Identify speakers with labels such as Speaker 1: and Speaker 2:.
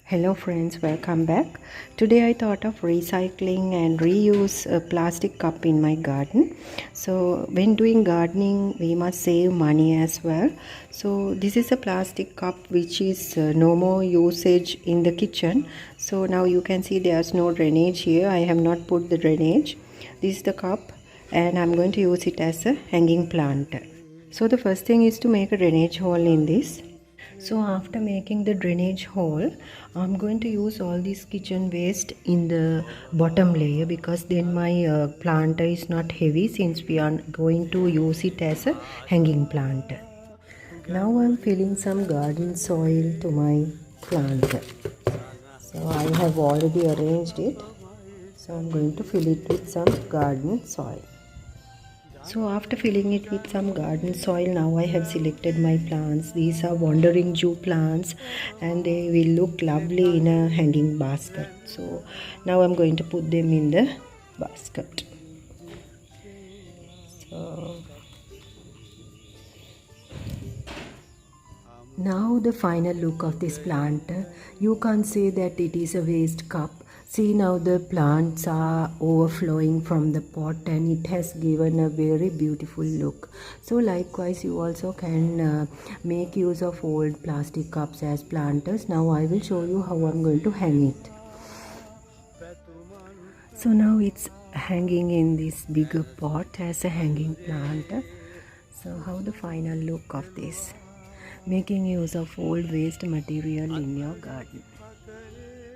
Speaker 1: Hello friends, welcome back. Today I thought of recycling and reuse a plastic cup in my garden. So when doing gardening we must save money as well. So this is a plastic cup which is no more usage in the kitchen. So now you can see there's no drainage here. I have not put the drainage. This is the cup and I'm going to use it as a hanging plant. So the first thing is to make a drainage hole in this. So after making the drainage hole, I'm going to use all this kitchen waste in the bottom layer because then my planter is not heavy since we are going to use it as a hanging plant. Now I'm filling some garden soil to my planter. So I have already arranged it. So I'm going to fill it with some garden soil. So after filling it with some garden soil, now I have selected my plants. These are wandering Jew plants and they will look lovely in a hanging basket. So now I'm going to put them in the basket. So now the final look of this plant. You can't say that it is a waste cup. See, now the plants are overflowing from the pot and it has given a very beautiful look. So likewise you also can make use of old plastic cups as planters. Now I will show you how I'm going to hang it. So now it's hanging in this bigger pot as a hanging plant. So how the final look of this? Making use of old waste material in your garden.